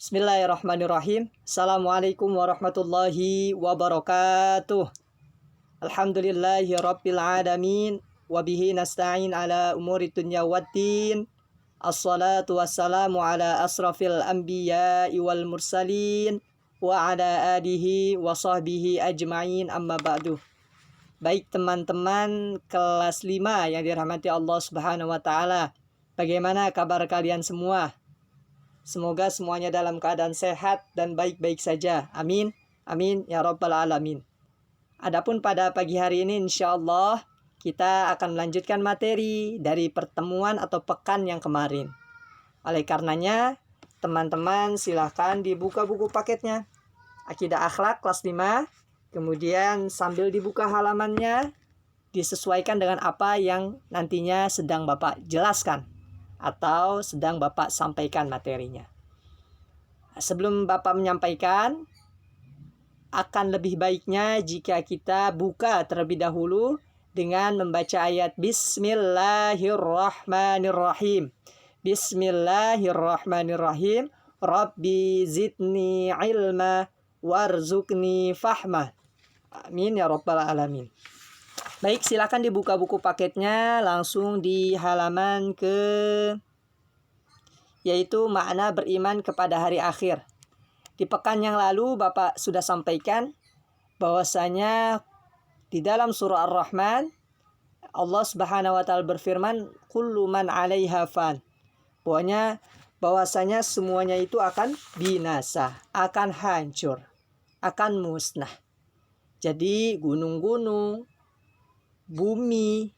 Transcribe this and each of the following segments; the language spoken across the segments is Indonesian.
Bismillahirrahmanirrahim. Assalamualaikum warahmatullahi wabarakatuh. Alhamdulillahi rabbil alamin. Wabihi nasta'in ala umuri dunya waddin. Assalatu wassalamu ala asrafil anbiya'i wal mursalin. Wa ala alihi wa sahbihi ajma'in, amma ba'du. Baik teman-teman kelas 5 yang dirahmati Allah Subhanahu wa ta'ala. Bagaimana kabar kalian semua? Semoga semuanya dalam keadaan sehat dan baik-baik saja. Amin. Amin ya rabbal alamin. Adapun pada pagi hari ini insya Allah kita akan melanjutkan materi dari pertemuan atau pekan yang kemarin. Oleh karenanya teman-teman silahkan dibuka buku paketnya. Akidah Akhlak kelas 5. Kemudian sambil dibuka halamannya disesuaikan dengan apa yang nantinya sedang Bapak jelaskan atau sedang Bapak sampaikan materinya. Sebelum Bapak menyampaikan, akan lebih baiknya jika kita buka terlebih dahulu dengan membaca ayat Bismillahirrahmanirrahim. Bismillahirrahmanirrahim. Rabbi zidni ilma warzuqni fahma. Amin ya rabbal alamin. Baik, silakan dibuka buku paketnya langsung di halaman yaitu makna beriman kepada hari akhir. Di pekan yang lalu Bapak sudah sampaikan bahwasanya di dalam surah Ar-Rahman Allah Subhanahu wa taala berfirman, "Kullu man 'alaiha fan." Bahwasanya semuanya itu akan binasa, akan hancur, akan musnah. Jadi gunung-gunung, bumi,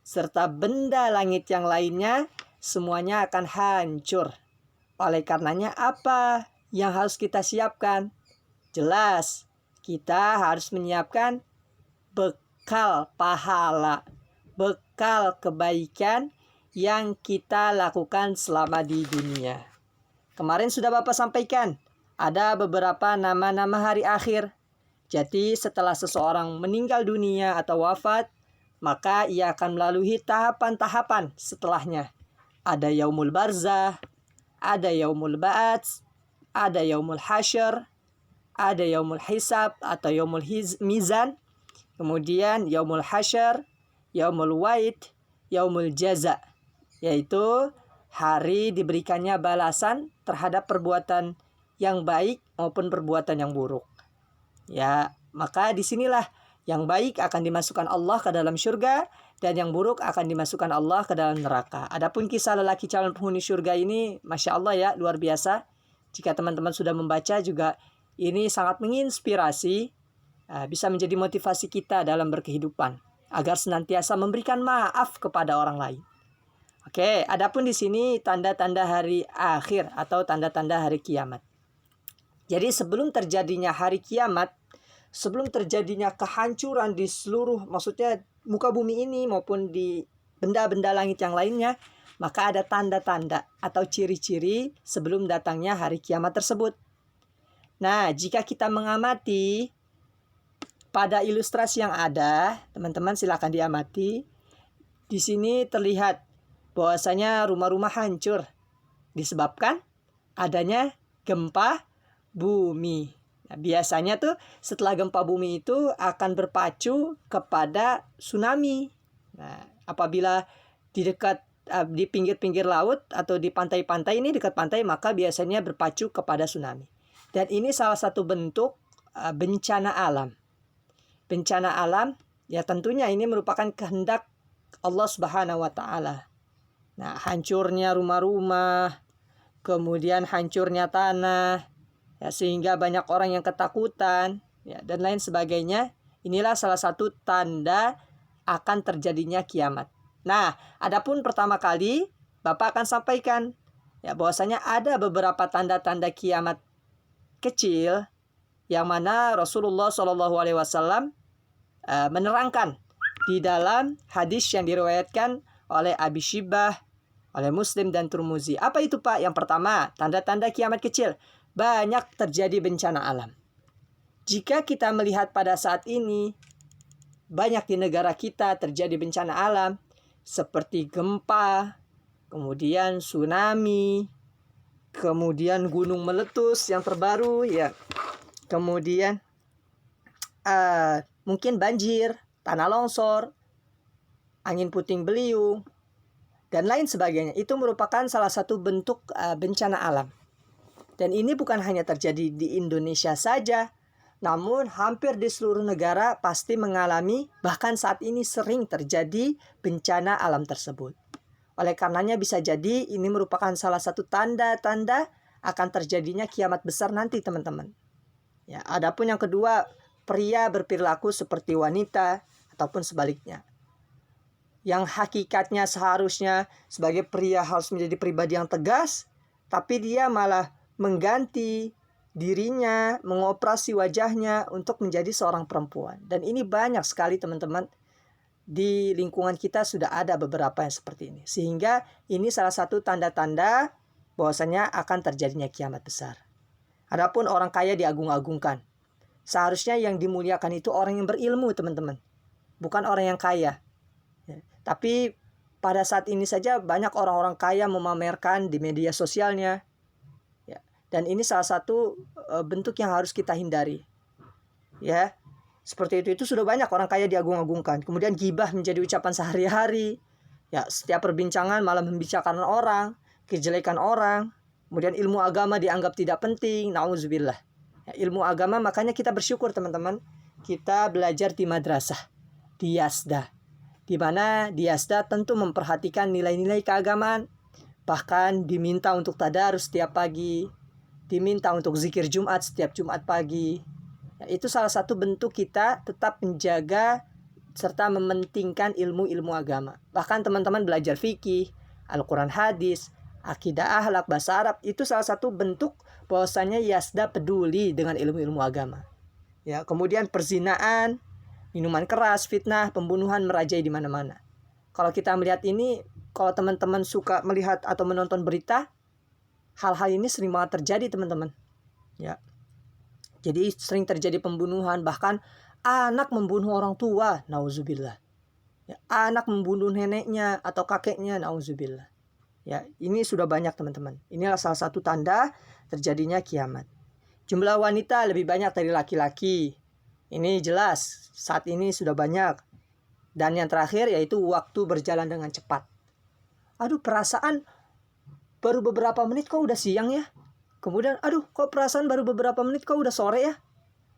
serta benda langit yang lainnya semuanya akan hancur. Oleh karenanya apa yang harus kita siapkan? Jelas, kita harus menyiapkan bekal pahala, bekal kebaikan yang kita lakukan selama di dunia. Kemarin sudah Bapak sampaikan, ada beberapa nama-nama hari akhir. Jadi setelah seseorang meninggal dunia atau wafat, maka ia akan melalui tahapan-tahapan setelahnya. Ada yaumul barzah, ada yaumul ba'ats, ada yaumul hasyr, ada yaumul hisab atau yaumul mizan, kemudian yaumul hasyr, yaumul waid, yaumul jaza, yaitu hari diberikannya balasan terhadap perbuatan yang baik maupun perbuatan yang buruk. Ya, maka disinilah yang baik akan dimasukkan Allah ke dalam surga dan yang buruk akan dimasukkan Allah ke dalam neraka. Adapun kisah lelaki calon penghuni surga ini, Masya Allah ya, luar biasa. Jika teman-teman sudah membaca juga, ini sangat menginspirasi, bisa menjadi motivasi kita dalam berkehidupan agar senantiasa memberikan maaf kepada orang lain. Oke, adapun di sini tanda-tanda hari akhir atau tanda-tanda hari kiamat. Jadi sebelum terjadinya hari kiamat, sebelum terjadinya kehancuran di seluruh, maksudnya muka bumi ini maupun di benda-benda langit yang lainnya, maka ada tanda-tanda atau ciri-ciri sebelum datangnya hari kiamat tersebut. Nah, jika kita mengamati pada ilustrasi yang ada, teman-teman silakan diamati. Di sini terlihat bahwasanya rumah-rumah hancur disebabkan adanya gempa bumi. Nah, biasanya tuh setelah gempa bumi itu akan berpacu kepada tsunami. Nah, apabila di pinggir-pinggir laut atau di pantai-pantai ini dekat pantai, maka biasanya berpacu kepada tsunami. Dan ini salah satu bentuk bencana alam. Bencana alam ya tentunya ini merupakan kehendak Allah Subhanahu wa taala. Nah, hancurnya rumah-rumah, kemudian hancurnya tanah, ya, sehingga banyak orang yang ketakutan, ya, dan lain sebagainya. Inilah salah satu tanda akan terjadinya kiamat. Nah, adapun pertama kali Bapak akan sampaikan ya bahwasanya ada beberapa tanda-tanda kiamat kecil yang mana Rasulullah SAW menerangkan di dalam hadis yang diriwayatkan oleh Abi Shibah, oleh Muslim dan Tirmizi. Apa itu Pak? Yang pertama, tanda-tanda kiamat kecil. Banyak terjadi bencana alam. Jika kita melihat pada saat ini, banyak di negara kita terjadi bencana alam seperti gempa, kemudian tsunami, kemudian gunung meletus yang terbaru ya, kemudian mungkin banjir, tanah longsor, angin puting beliung, dan lain sebagainya. Itu merupakan salah satu bentuk bencana alam. Dan ini bukan hanya terjadi di Indonesia saja, namun hampir di seluruh negara pasti mengalami, bahkan saat ini sering terjadi bencana alam tersebut. Oleh karenanya bisa jadi ini merupakan salah satu tanda-tanda akan terjadinya kiamat besar nanti, teman-teman. Ya, adapun yang kedua, pria berperilaku seperti wanita ataupun sebaliknya. Yang hakikatnya seharusnya sebagai pria harus menjadi pribadi yang tegas, tapi dia malah mengganti dirinya, mengoperasi wajahnya untuk menjadi seorang perempuan. Dan ini banyak sekali, teman-teman. Di lingkungan kita sudah ada beberapa yang seperti ini. Sehingga ini salah satu tanda-tanda bahwasanya akan terjadinya kiamat besar. Adapun orang kaya diagung-agungkan. Seharusnya yang dimuliakan itu orang yang berilmu, teman-teman. Bukan orang yang kaya. Ya. Tapi pada saat ini saja banyak orang-orang kaya memamerkan di media sosialnya. Dan ini salah satu bentuk yang harus kita hindari. Ya, seperti itu sudah banyak orang kaya diagung-agungkan. Kemudian gibah menjadi ucapan sehari-hari. Ya, setiap perbincangan malah membicarakan orang, kejelekan orang. Kemudian ilmu agama dianggap tidak penting. Nauzubillah. Ya, ilmu agama, makanya kita bersyukur, teman-teman. Kita belajar di madrasah, di Yazda. Di mana di Yazda tentu memperhatikan nilai-nilai keagamaan. Bahkan diminta untuk tadarus setiap pagi. Diminta untuk zikir Jumat setiap Jumat pagi. Ya, itu salah satu bentuk kita tetap menjaga serta mementingkan ilmu-ilmu agama. Bahkan teman-teman belajar fikih, Al-Quran hadis, akidah akhlak, bahasa Arab. Itu salah satu bentuk bahwasanya Yazda peduli dengan ilmu-ilmu agama. Ya, kemudian perzinaan, minuman keras, fitnah, pembunuhan merajai di mana-mana. Kalau kita melihat ini, kalau teman-teman suka melihat atau menonton berita, hal-hal ini sering banget terjadi, teman-teman. Ya. Jadi sering terjadi pembunuhan, bahkan anak membunuh orang tua, nauzubillah. Ya, anak membunuh neneknya atau kakeknya, nauzubillah. Ya, ini sudah banyak, teman-teman. Inilah salah satu tanda terjadinya kiamat. Jumlah wanita lebih banyak dari laki-laki. Ini jelas, saat ini sudah banyak. Dan yang terakhir yaitu waktu berjalan dengan cepat. Aduh, perasaan baru beberapa menit kok udah siang ya. Kemudian aduh, kok perasaan baru beberapa menit kok udah sore ya.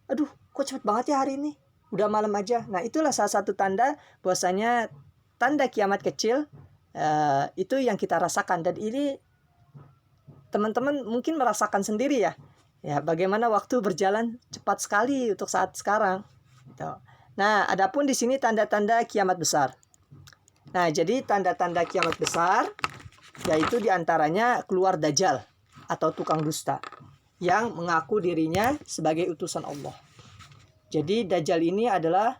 Aduh, kok cepet banget ya hari ini. Udah malam aja. Nah, itulah salah satu tanda bahwasanya tanda kiamat kecil. Itu yang kita rasakan. Dan ini teman-teman mungkin merasakan sendiri ya. Ya, bagaimana waktu berjalan cepat sekali untuk saat sekarang. Nah, adapun di sini tanda-tanda kiamat besar. Nah, jadi tanda-tanda kiamat besar yaitu diantaranya keluar Dajjal atau tukang dusta yang mengaku dirinya sebagai utusan Allah. Jadi Dajjal ini adalah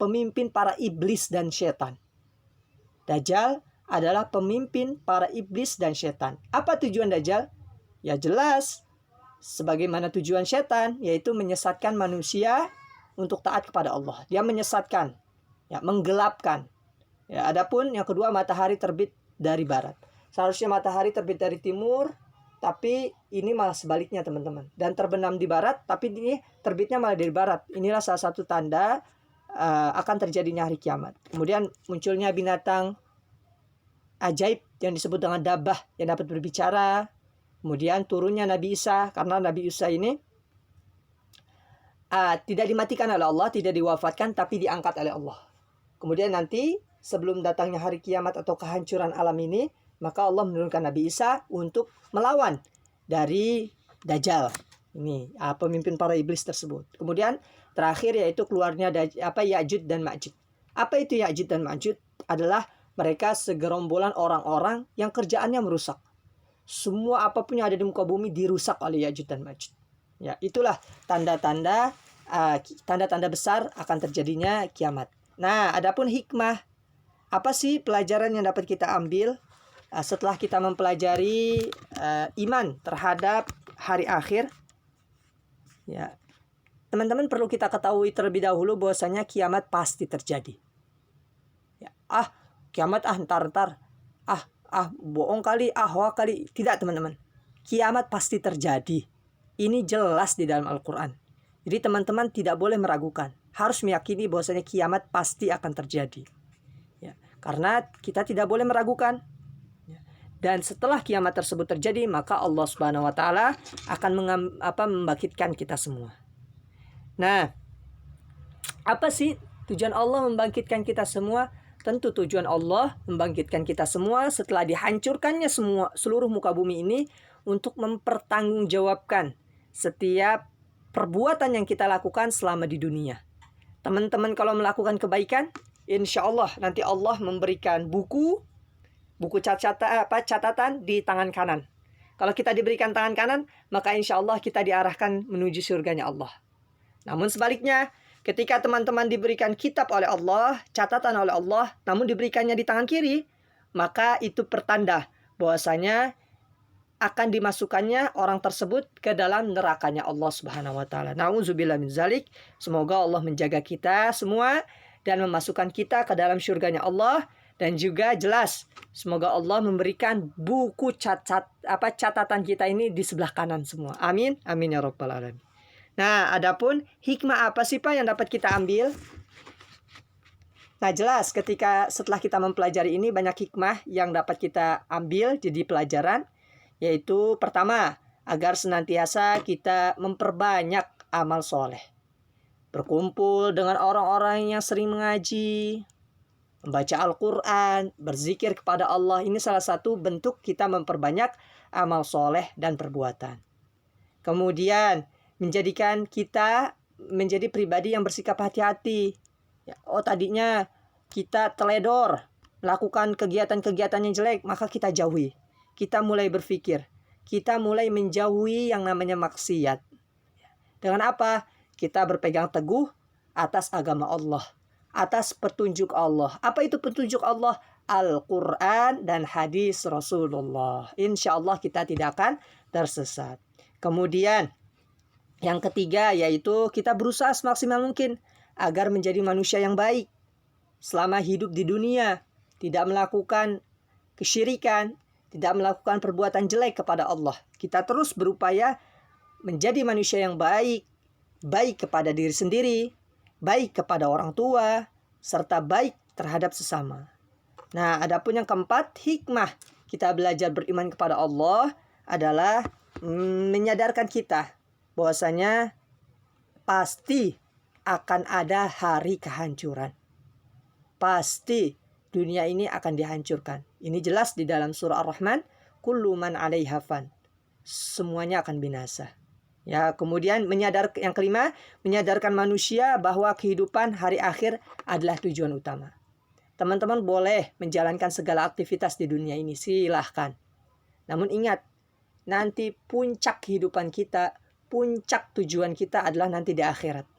pemimpin para iblis dan setan. Dajjal adalah pemimpin para iblis dan setan. Apa tujuan Dajjal? Ya jelas, sebagaimana tujuan setan, yaitu menyesatkan manusia untuk taat kepada Allah. Dia menyesatkan, ya, menggelapkan. Ya, adapun yang kedua, matahari terbit dari barat. Seharusnya matahari terbit dari timur, tapi ini malah sebaliknya, teman-teman. Dan terbenam di barat, tapi ini terbitnya malah dari barat. Inilah salah satu tanda akan terjadinya hari kiamat. Kemudian munculnya binatang ajaib yang disebut dengan dabah yang dapat berbicara. Kemudian turunnya Nabi Isa, karena Nabi Isa ini tidak dimatikan oleh Allah, tidak diwafatkan, tapi diangkat oleh Allah. Kemudian nanti sebelum datangnya hari kiamat atau kehancuran alam ini, maka Allah menurunkan Nabi Isa untuk melawan dari Dajjal. Ini pemimpin para iblis tersebut. Kemudian terakhir yaitu keluarnya Ya'juj dan Ma'juj. Apa itu Ya'juj dan Ma'juj? Adalah mereka segerombolan orang-orang yang kerjaannya merusak. Semua apapun yang ada di muka bumi dirusak oleh Ya'juj dan Ma'juj. Ya, itulah tanda-tanda besar akan terjadinya kiamat. Nah, adapun hikmah, apa sih pelajaran yang dapat kita ambil setelah kita mempelajari iman terhadap hari akhir? Ya, teman-teman perlu kita ketahui terlebih dahulu bahwasanya kiamat pasti terjadi. Ya, kiamat ntar. bohong kali, hoak kali. Tidak teman-teman. Kiamat pasti terjadi. Ini jelas di dalam Al-Quran. Jadi teman-teman tidak boleh meragukan. Harus meyakini bahwasanya kiamat pasti akan terjadi. Ya, karena kita tidak boleh meragukan. Dan setelah kiamat tersebut terjadi, maka Allah Subhanahu wa taala akan membangkitkan kita semua. Nah, apa sih tujuan Allah membangkitkan kita semua? Tentu tujuan Allah membangkitkan kita semua setelah dihancurkannya seluruh muka bumi ini untuk mempertanggungjawabkan setiap perbuatan yang kita lakukan selama di dunia. Teman-teman kalau melakukan kebaikan, insya Allah nanti Allah memberikan buku catatan di tangan kanan. Kalau kita diberikan tangan kanan, maka insya Allah kita diarahkan menuju surganya Allah. Namun sebaliknya, ketika teman-teman diberikan kitab oleh Allah, catatan oleh Allah, namun diberikannya di tangan kiri, maka itu pertanda bahwasanya akan dimasukkannya orang tersebut ke dalam nerakanya Allah Subhanahu wa taala. Nauzubillah min zalik. Semoga Allah menjaga kita semua dan memasukkan kita ke dalam surganya Allah. Dan juga jelas, semoga Allah memberikan buku catatan kita ini di sebelah kanan semua. Amin, amin ya rabbal alamin. Nah, adapun hikmah apa sih Pak yang dapat kita ambil? Nah, jelas setelah kita mempelajari ini banyak hikmah yang dapat kita ambil jadi pelajaran. Yaitu pertama, agar senantiasa kita memperbanyak amal soleh. Berkumpul dengan orang-orang yang sering mengaji, membaca Al-Quran, berzikir kepada Allah. Ini salah satu bentuk kita memperbanyak amal soleh dan perbuatan. Kemudian menjadikan kita menjadi pribadi yang bersikap hati-hati. Tadinya kita teledor, melakukan kegiatan-kegiatan yang jelek, maka kita jauhi. Kita mulai berpikir, kita mulai menjauhi yang namanya maksiat. Dengan apa? Kita berpegang teguh atas agama Allah, atas petunjuk Allah. Apa itu petunjuk Allah? Al-Quran dan hadis Rasulullah. Insya Allah kita tidak akan tersesat. Kemudian yang ketiga yaitu kita berusaha semaksimal mungkin agar menjadi manusia yang baik. Selama hidup di dunia, tidak melakukan kesyirikan, tidak melakukan perbuatan jelek kepada Allah. Kita terus berupaya menjadi manusia yang baik. Baik kepada diri sendiri, baik kepada orang tua, serta baik terhadap sesama. Nah, adapun yang keempat, hikmah kita belajar beriman kepada Allah adalah menyadarkan kita bahwasanya pasti akan ada hari kehancuran. Pasti dunia ini akan dihancurkan. Ini jelas di dalam surah Ar-Rahman, kullu man 'alaiha fan. Semuanya akan binasa. Ya, kemudian yang kelima, menyadarkan manusia bahwa kehidupan hari akhir adalah tujuan utama. Teman-teman boleh menjalankan segala aktivitas di dunia ini, silahkan. Namun ingat, nanti puncak kehidupan kita, puncak tujuan kita adalah nanti di akhirat.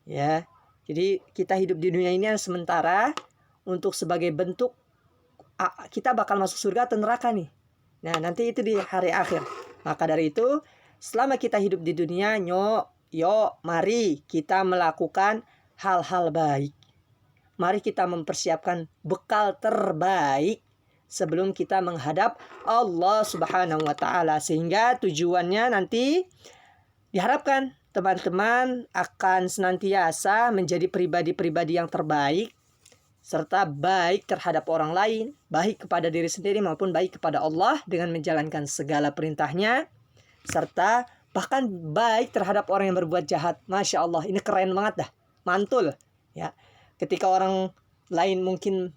Ya, jadi kita hidup di dunia ini sementara untuk sebagai bentuk kita bakal masuk surga atau neraka nih. Nah, nanti itu di hari akhir. Maka dari itu, selama kita hidup di dunia, mari kita melakukan hal-hal baik. Mari kita mempersiapkan bekal terbaik sebelum kita menghadap Allah Subhanahu wa taala, sehingga tujuannya nanti diharapkan teman-teman akan senantiasa menjadi pribadi-pribadi yang terbaik serta baik terhadap orang lain, baik kepada diri sendiri maupun baik kepada Allah dengan menjalankan segala perintahnya, serta bahkan baik terhadap orang yang berbuat jahat. Masya Allah, ini keren banget dah, mantul. Ya, ketika orang lain mungkin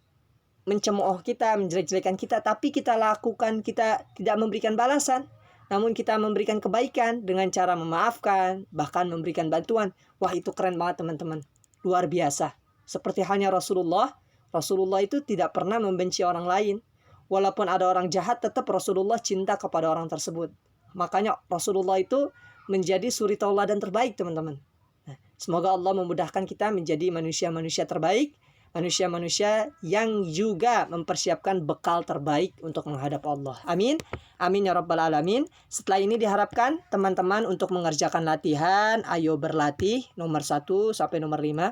mencemooh kita, menjelek-jelekan kita, tapi kita lakukan, kita tidak memberikan balasan, namun kita memberikan kebaikan dengan cara memaafkan, bahkan memberikan bantuan. Wah, itu keren banget teman-teman, luar biasa. Seperti halnya Rasulullah itu tidak pernah membenci orang lain. Walaupun ada orang jahat, tetap Rasulullah cinta kepada orang tersebut. Makanya Rasulullah itu menjadi suri tauladan terbaik teman-teman. Nah, semoga Allah memudahkan kita menjadi manusia-manusia terbaik, manusia-manusia yang juga mempersiapkan bekal terbaik untuk menghadap Allah. Amin. Amin ya rabbal alamin. Setelah ini diharapkan teman-teman untuk mengerjakan latihan Ayo Berlatih nomor 1 sampai nomor 5.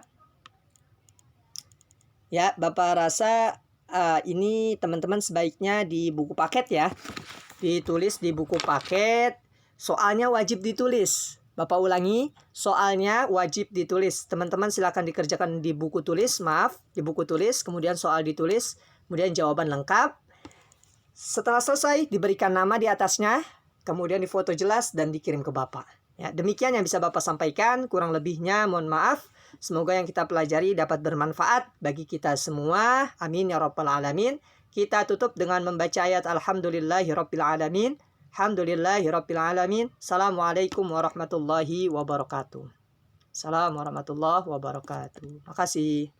Ya, Bapak rasa ini teman-teman sebaiknya di buku paket ya. Ditulis di buku paket. Soalnya wajib ditulis. Bapak ulangi, soalnya wajib ditulis. Teman-teman silakan dikerjakan di buku tulis, di buku tulis, kemudian soal ditulis, kemudian jawaban lengkap. Setelah selesai, diberikan nama di atasnya, kemudian difoto jelas dan dikirim ke Bapak. Ya, demikian yang bisa Bapak sampaikan, kurang lebihnya mohon maaf. Semoga yang kita pelajari dapat bermanfaat bagi kita semua. Amin ya rabbal alamin. Kita tutup dengan membaca ayat Alhamdulillahirabbil alamin. Alhamdulillahirabbil alamin. Assalamualaikum warahmatullahi wabarakatuh. Assalamualaikum warahmatullahi wabarakatuh. Makasih.